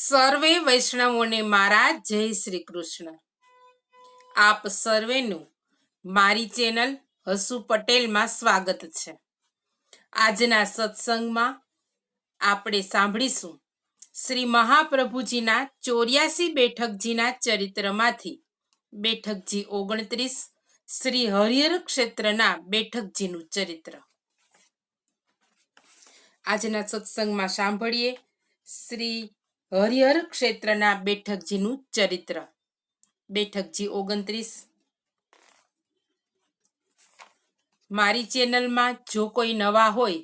સર્વે વૈષ્ણવોને મારા જય શ્રી કૃષ્ણ. આપ સર્વેનું મારી ચેનલ હસુ પટેલમાં સ્વાગત છે. આજના સત્સંગમાં આપણે સાંભળીશું શ્રી મહાપ્રભુજીના 84 બેઠકજીના ચરિત્રમાંથી બેઠકજી 29 શ્રી હરિહર ક્ષેત્રના બેઠકજીનું ચરિત્ર. આજના સત્સંગમાં સાંભળીએ શ્રી હરિહર ક્ષેત્રના બેઠકજીનું ચરિત્ર. બેઠકજી 29. મારી ચેનલમાં જો કોઈ નવા હોય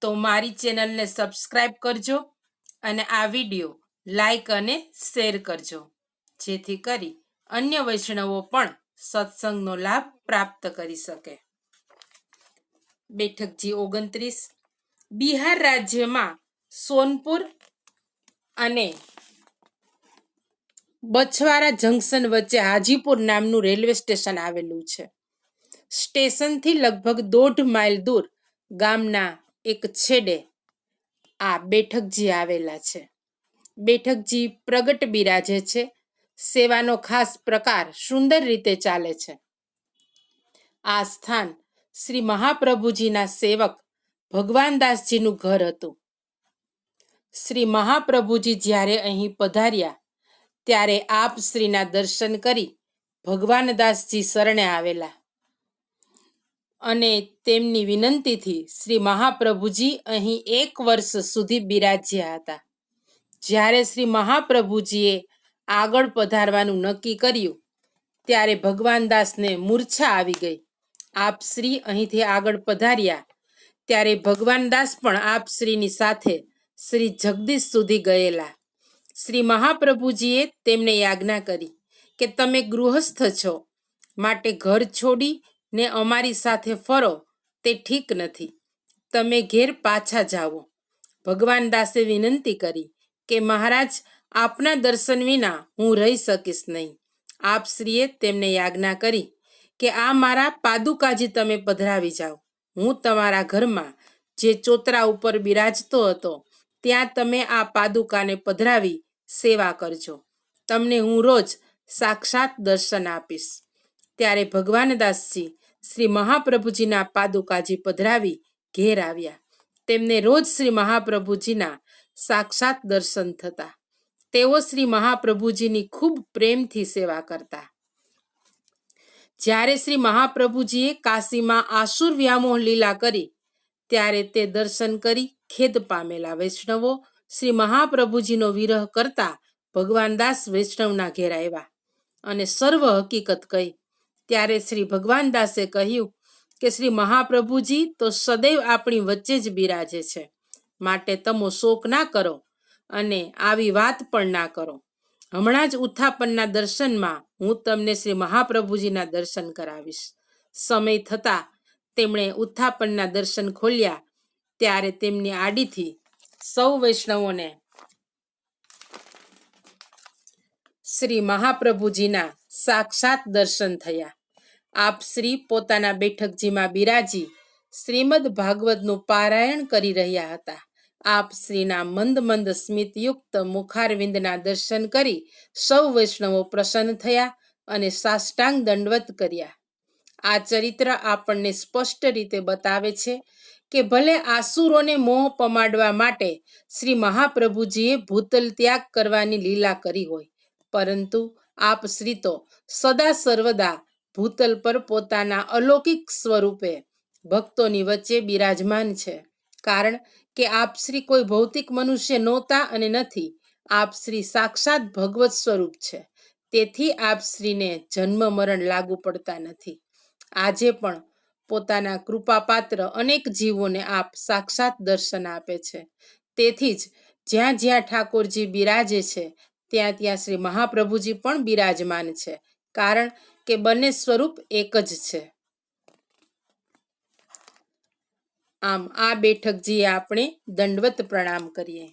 તો મારી ચેનલને સબસ્ક્રાઇબ કરજો અને આ વિડીયો લાઈક અને શેર કરજો, જેથી કરી અન્ય વૈષ્ણવો પણ સત્સંગનો લાભ પ્રાપ્ત કરી શકે. બેઠકજી 29. બિહાર રાજ્યમાં સોનપુર અને બછવારા જંકશન વચ્ચે હાજીપુર નામનું રેલવે સ્ટેશન આવેલું છે. સ્ટેશનથી લગભગ 1.5 માઇલ દૂર ગામના એક છેડે આ બેઠકજી આવેલા છે. બેઠકજી પ્રગટ બિરાજે છે. સેવાનો ખાસ પ્રકાર સુંદર રીતે ચાલે છે. આ સ્થાન શ્રી મહાપ્રભુજીના સેવક ભગવાનદાસજીનું ઘર હતું. શ્રી મહાપ્રભુજી જ્યારે અહીં પધાર્યા ત્યારે આપ શ્રીના દર્શન કરી ભગવાનદાસજી શરણે આવેલા અને તેમની વિનંતીથી શ્રી મહાપ્રભુજી અહીં 1 વર્ષ સુધી બિરાજ્યા હતા. જ્યારે શ્રી મહાપ્રભુજીએ આગળ પધારવાનું નક્કી કર્યું ત્યારે ભગવાનદાસને મૂર્છા આવી ગઈ. આપ શ્રી અહીંથી આગળ પધાર્યા ત્યારે ભગવાનદાસ પણ આપ શ્રીની સાથે શ્રી જગદીશ સુધી ગયેલા. શ્રી મહાપ્રભુજીએ તેમને આજ્ઞા કરી કે તમે ગૃહસ્થ છો, માટે ઘર છોડીને અમારી સાથે ફરો તે ઠીક નથી. તમે ઘેર પાછા જાઓ. ભગવાનદાસે વિનંતી કરી કે મહારાજ, આપના દર્શન વિના હું રહી શકીશ નહીં. આપ શ્રીએ તેમને આજ્ઞા કરી કે આ મારા પાદુકાજી તમે પધરાવી જાઓ. હું તમારા ઘરમાં જે ચોતરા ઉપર બિરાજતો હતો ત્યાં તમે આ પાદુકાને પધરાવી સેવા કરજો. તમને હું રોજ સાક્ષાત દર્શન આપીશ. ત્યારે ભગવાનદાસજી શ્રી મહાપ્રભુજીના પાદુકાજી પધરાવી ઘેર આવ્યા. તેમને રોજ શ્રી મહાપ્રભુજીના સાક્ષાત દર્શન થતા. તેઓ શ્રી મહાપ્રભુજીની ખૂબ પ્રેમથી સેવા કરતા. જ્યારે શ્રી મહાપ્રભુજીએ કાશીમાં આસુર વ્યામોહ લીલા કરી ત્યારે તે દર્શન કરી ખેદ પામેલા વૈષ્ણવો શ્રી મહાપ્રભુજીનો વિરહ કરતા ભગવાનદાસ વૈષ્ણવના ઘેર આવ્યા અને સર્વ હકીકત કહી. ત્યારે શ્રી ભગવાનદાસે કહ્યું કે શ્રી મહાપ્રભુજી તો સદૈવ આપણી વચ્ચે જ બિરાજે છે, માટે તમે શોક ના કરો અને આવી વાત પણ ના કરો. હમણાં જ ઉત્થાપનના દર્શનમાં હું તમને શ્રી મહાપ્રભુજીના દર્શન કરાવીશ. સમય થતાં તેમણે ઉત્થાપનના દર્શન ખોલ્યા ત્યારે તેમની આડીથી સૌ વૈષ્ણવોને શ્રી મહાપ્રભુજીના સાક્ષાત દર્શન થયા. આપ શ્રી પોતાના બેઠકજીમાં બિરાજી શ્રીમદ ભાગવતનું પારાયણ કરી રહ્યા હતા. આપ શ્રીના મંદ મંદ સ્મિતયુક્ત મુખારવિંદના દર્શન કરી સૌ વૈષ્ણવો પ્રસન્ન થયા અને સાષ્ટાંગ દંડવત કર્યા. આ ચરિત્ર આપણને સ્પષ્ટ રીતે બતાવે છે કે ભલે આસુરોને મોહ પમાડવા માટે શ્રી મહાપ્રભુજીએ ભૂતલ ત્યાગ કરવાની લીલા કરી હોય, પરંતુ આપ શ્રી તો સદા સર્વદા ભૂતલ પર પોતાના અલૌકિક સ્વરૂપે ભક્તોની વચ્ચે બિરાજમાન છે. કારણ કે આપ શ્રી કોઈ ભૌતિક મનુષ્ય નહોતા અને નથી. આપ શ્રી સાક્ષાત ભગવત સ્વરૂપ છે. તેથી આપ શ્રીને જન્મ મરણ લાગુ પડતા નથી. આજે પણ પોતાના કૃપાપાત્ર અનેક જીવોને આપ સાક્ષાત દર્શન આપે છે. તેથી જ જ્યાં જ્યાં ઠાકોરજી બિરાજે છે ત્યાં ત્યાં શ્રી મહાપ્રભુજી પણ બિરાજમાન છે. કારણ કે બંને સ્વરૂપ એક જ છે. આમ આ બેઠકજીએ આપણે દંડવત પ્રણામ કરીએ.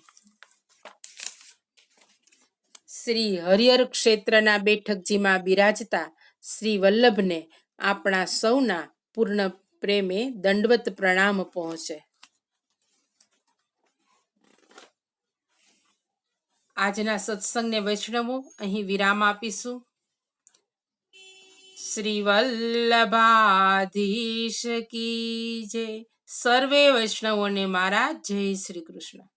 શ્રી હરિહર ક્ષેત્રના બેઠકજીમાં બિરાજતા શ્રી વલ્લભને આપણા સૌના પૂર્ણ પ્રેમે દંડવત પ્રણામ પહોંચે. આજના સત્સંગને વૈષ્ણવો અહીં વિરામ આપીશું. શ્રી વલ્લભાધીશ કી જય. સર્વે વૈષ્ણવોને મારા જય શ્રી કૃષ્ણ.